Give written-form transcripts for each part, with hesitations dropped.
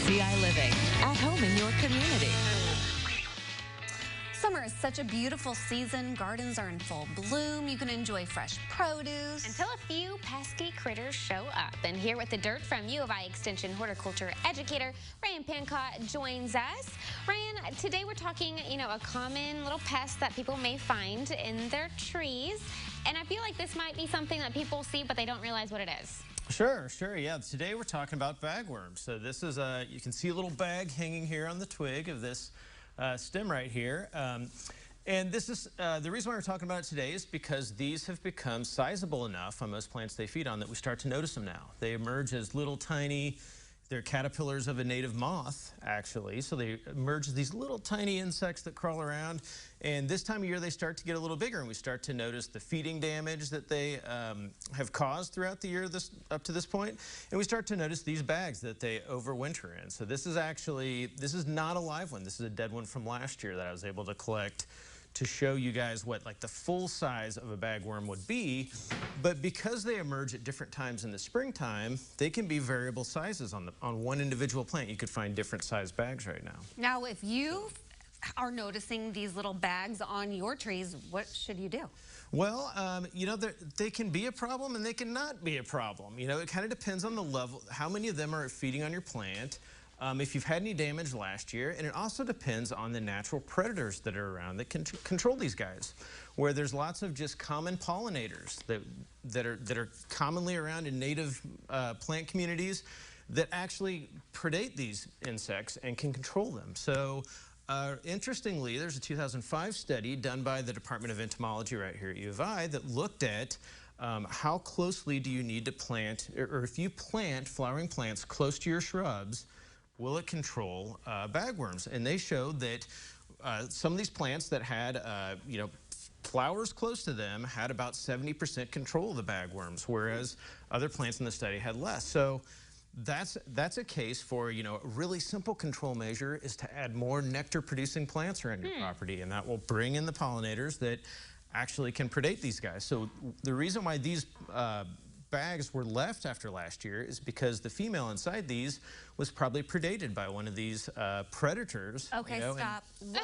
CI Living, at home in your community. Summer is such a beautiful season. Gardens are in full bloom. You can enjoy fresh produce. Until a few pesky critters show up. And here with the dirt from U of I Extension horticulture educator, Ryan Pancott joins us. Ryan, today we're talking, a common little pest that people may find in their trees. And I feel like this might be something that people see, but they don't realize what it is. Sure, yeah. Today we're talking about bagworms. So this is you can see a little bag hanging here on the twig of this stem right here. And this is, the reason why we're talking about it today is because these have become sizable enough on most plants they feed on that we start to notice them now. They emerge as little tiny, they're caterpillars of a native moth, actually. So they emerge as these little tiny insects that crawl around. And this time of year, they start to get a little bigger, and we start to notice the feeding damage that they have caused throughout the year up to this point. And we start to notice these bags that they overwinter in. So this is not a live one. This is a dead one from last year that I was able to collect to show you guys what the full size of a bagworm would be. But because they emerge at different times in the springtime, they can be variable sizes on one individual plant. You could find different size bags right now. Now, if you are noticing these little bags on your trees, what should you do? Well, they can be a problem and they can not be a problem. It kind of depends on the level, how many of them are feeding on your plant. If you've had any damage last year, and it also depends on the natural predators that are around that can control these guys. Where there's lots of just common pollinators that are commonly around in native plant communities that actually predate these insects and can control them. So interestingly, there's a 2005 study done by the Department of Entomology right here at U of I that looked at how closely do you need to plant, or if you plant flowering plants close to your shrubs, will it control bagworms? And they showed that some of these plants that had, flowers close to them had about 70% control of the bagworms, whereas other plants in the study had less. So that's a case for, a really simple control measure is to add more nectar-producing plants around your property, and that will bring in the pollinators that actually can predate these guys. So the reason why these bags were left after last year is because the female inside these was probably predated by one of these predators. Okay, stop. What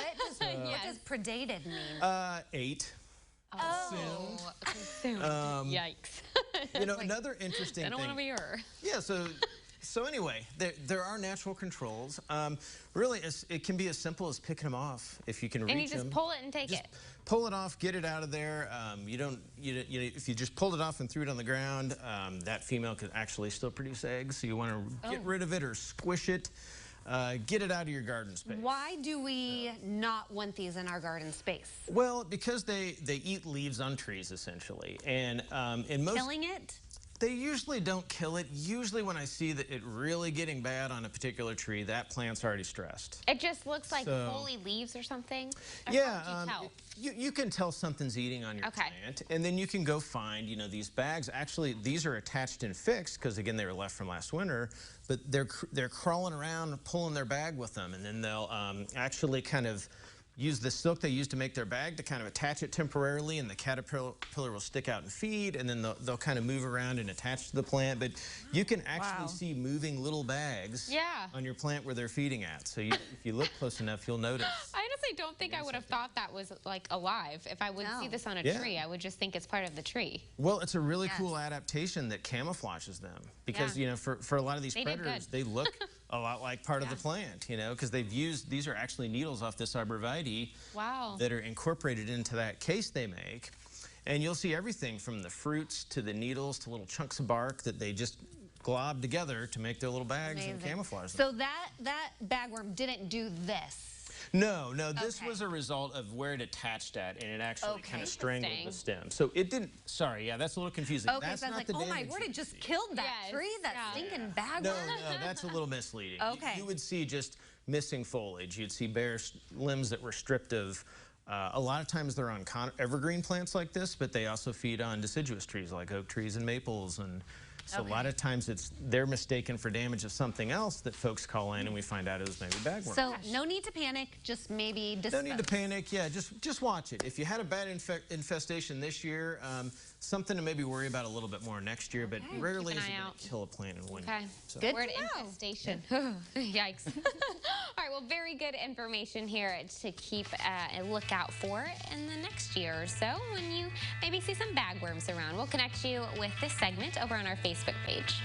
does predated mean? Ate. Oh, consumed. Yikes. Another interesting thing. I don't want to be her. Yeah, so anyway, there are natural controls. Really, it can be as simple as picking them off if you can reach them. And you just pull it and take it. Pull it off, get it out of there. If you just pulled it off and threw it on the ground, that female could actually still produce eggs. So you want to get rid of it or squish it. Get it out of your garden space. Why do we not want these in our garden space? Well, because they eat leaves on trees, essentially. And in most... Killing it? They usually don't kill it. Usually when I see that it really getting bad on a particular tree, that plant's already stressed. It just looks like woolly leaves or something? Or yeah, you can tell something's eating on your plant. And then you can go find, these bags. Actually, these are attached and fixed because, again, they were left from last winter. But they're crawling around, pulling their bag with them. And then they'll actually kind of use the silk they use to make their bag to kind of attach it temporarily, and the caterpillar will stick out and feed, and then they'll kind of move around and attach to the plant. But you can actually see moving little bags on your plant where they're feeding at. So if you look close enough, you'll notice. I honestly don't think I would have thought that was alive. If I would see this on a tree, I would just think it's part of the tree. Well, it's a really cool adaptation that camouflages them because for a lot of these predators, they look a lot like part of the plant, because these are actually needles off this arborvitae that are incorporated into that case they make. And you'll see everything from the fruits to the needles to little chunks of bark that they just glob together to make their little bags and camouflage them. So that bagworm didn't do this? No, this was a result of where it attached at, and it actually kind of strangled the stem. So it didn't, sorry, that's a little confusing. Okay, that's not the damage. Oh my word, it just killed that tree, that stinking bagworm? No, that's a little misleading. Okay. You would see just missing foliage. You'd see bare limbs that were stripped of. A lot of times they're on evergreen plants like this, but they also feed on deciduous trees like oak trees and maples. And so a lot of times they're mistaken for damage of something else that folks call in, and we find out it was maybe bagworm. So no need to panic, just maybe dispose. No need to panic, just watch it. If you had a bad infestation this year, something to maybe worry about a little bit more next year, but rarely Keep is an it eye going out. to kill a plant in one Okay. year. So. Good Word to know. infestation. Yikes. All right, well, very good information here to keep a lookout for in the next year or so when you maybe see some bagworms around. We'll connect you with this segment over on our Facebook page.